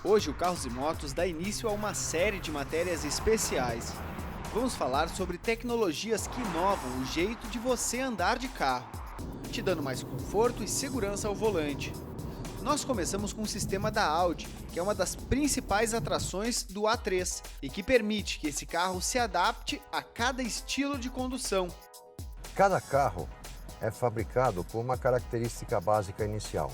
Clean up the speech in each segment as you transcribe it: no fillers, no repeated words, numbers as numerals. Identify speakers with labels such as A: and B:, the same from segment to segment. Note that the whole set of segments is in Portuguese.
A: Hoje o Carros e Motos dá início a uma série de matérias especiais. Vamos falar sobre tecnologias que inovam o jeito de você andar de carro, te dando mais conforto e segurança ao volante. Nós começamos com o sistema da Audi, que é uma das principais atrações do A3 e que permite que esse carro se adapte a cada estilo de condução.
B: Cada carro é fabricado com uma característica básica inicial.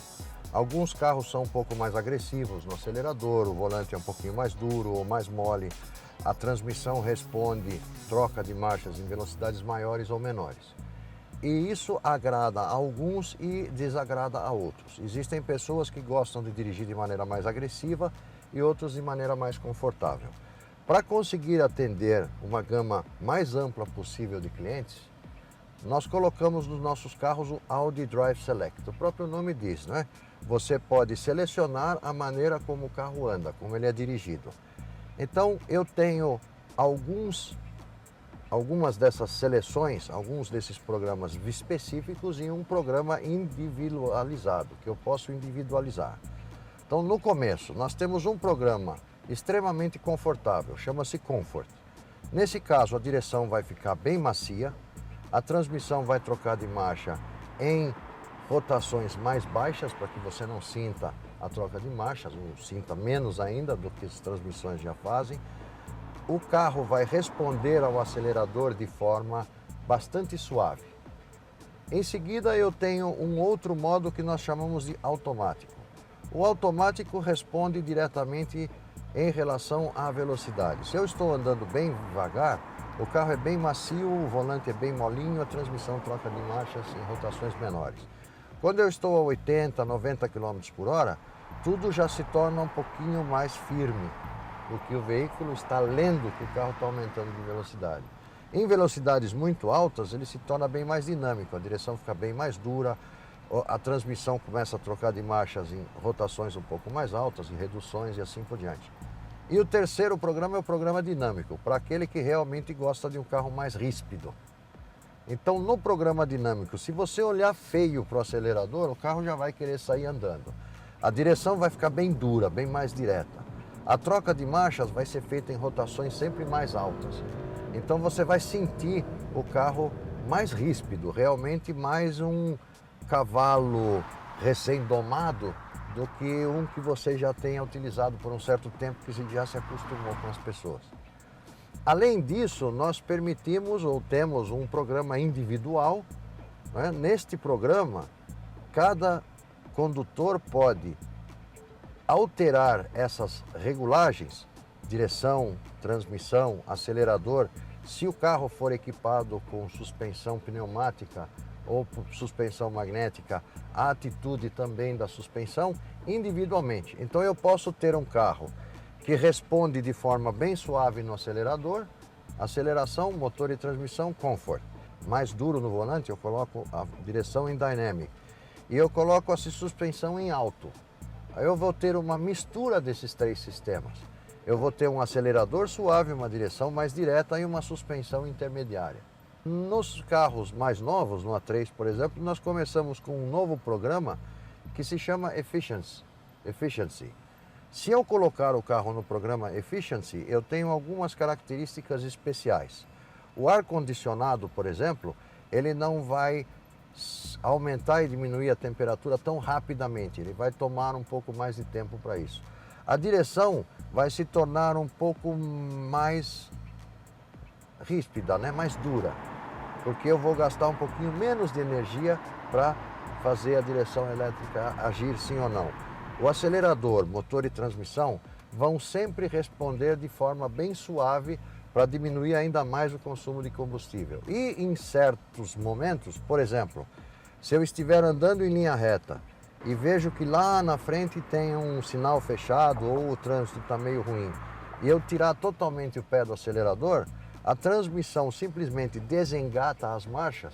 B: Alguns carros são um pouco mais agressivos no acelerador, o volante é um pouquinho mais duro ou mais mole, a transmissão responde troca de marchas em velocidades maiores ou menores. E isso agrada a alguns e desagrada a outros. Existem pessoas que gostam de dirigir de maneira mais agressiva e outros de maneira mais confortável. Para conseguir atender uma gama mais ampla possível de clientes, nós colocamos nos nossos carros o Audi Drive Select. O próprio nome diz, né? Você pode selecionar a maneira como o carro anda, como ele é dirigido. Então eu tenho algumas dessas seleções, alguns desses programas específicos em um programa individualizado, que eu posso individualizar. Então no começo nós temos um programa extremamente confortável, chama-se Comfort. Nesse caso a direção vai ficar bem macia, a transmissão vai trocar de marcha em rotações mais baixas para que você não sinta a troca de marchas, ou sinta menos ainda do que as transmissões já fazem. O carro vai responder ao acelerador de forma bastante suave. Em seguida eu tenho um outro modo que nós chamamos de automático. O automático responde diretamente em relação à velocidade. Se eu estou andando bem devagar, o carro é bem macio, o volante é bem molinho, a transmissão troca de marchas em rotações menores. Quando eu estou a 80, 90 km por hora, tudo já se torna um pouquinho mais firme, porque o veículo está lendo que o carro está aumentando de velocidade. Em velocidades muito altas, ele se torna bem mais dinâmico, a direção fica bem mais dura, a transmissão começa a trocar de marchas em rotações um pouco mais altas, em reduções e assim por diante. E o terceiro programa é o programa dinâmico, para aquele que realmente gosta de um carro mais ríspido. Então, no programa dinâmico, se você olhar feio para o acelerador, o carro já vai querer sair andando. A direção vai ficar bem dura, bem mais direta. A troca de marchas vai ser feita em rotações sempre mais altas. Então, você vai sentir o carro mais ríspido, realmente mais um cavalo recém-domado do que um que você já tenha utilizado por um certo tempo, que já se acostumou com as pessoas. Além disso, nós permitimos ou temos um programa individual, né? Neste programa, cada condutor pode alterar essas regulagens, direção, transmissão, acelerador, se o carro for equipado com suspensão pneumática ou suspensão magnética, a atitude também da suspensão individualmente. Então eu posso ter um carro que responde de forma bem suave no acelerador, aceleração, motor e transmissão, comfort. Mais duro no volante, eu coloco a direção em dynamic. E eu coloco a suspensão em alto. Aí eu vou ter uma mistura desses três sistemas. Eu vou ter um acelerador suave, uma direção mais direta e uma suspensão intermediária. Nos carros mais novos, no A3, por exemplo, nós começamos com um novo programa que se chama Efficiency. Se eu colocar o carro no programa Efficiency, eu tenho algumas características especiais. O ar-condicionado, por exemplo, ele não vai aumentar e diminuir a temperatura tão rapidamente, ele vai tomar um pouco mais de tempo para isso. A direção vai se tornar um pouco mais ríspida, né? Mais dura, porque eu vou gastar um pouquinho menos de energia para fazer a direção elétrica agir sim ou não. O acelerador, motor e transmissão vão sempre responder de forma bem suave para diminuir ainda mais o consumo de combustível. E em certos momentos, por exemplo, se eu estiver andando em linha reta e vejo que lá na frente tem um sinal fechado ou o trânsito está meio ruim, e eu tirar totalmente o pé do acelerador, a transmissão simplesmente desengata as marchas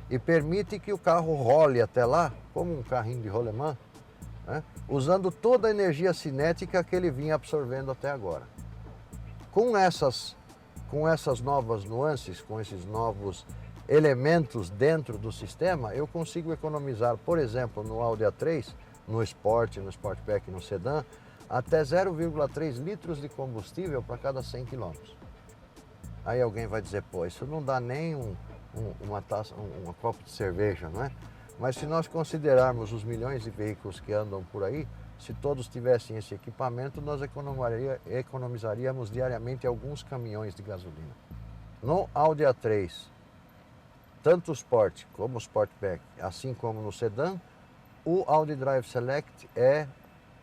B: e permite que o carro role até lá, como um carrinho de rolemã, né? Usando toda a energia cinética que ele vinha absorvendo até agora. Com essas novas nuances, com esses novos elementos dentro do sistema, eu consigo economizar, por exemplo, no Audi A3, no Sport, no Sportback, no Sedan, até 0,3 litros de combustível para cada 100 quilômetros. Aí alguém vai dizer, pô, isso não dá nem uma copo de cerveja, não é? Mas se nós considerarmos os milhões de veículos que andam por aí, se todos tivessem esse equipamento, nós economizaríamos diariamente alguns caminhões de gasolina. No Audi A3, tanto o Sport como o Sportback, assim como no sedã, o Audi Drive Select é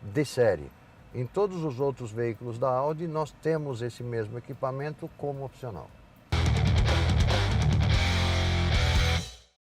B: de série. Em todos os outros veículos da Audi, nós temos esse mesmo equipamento como opcional.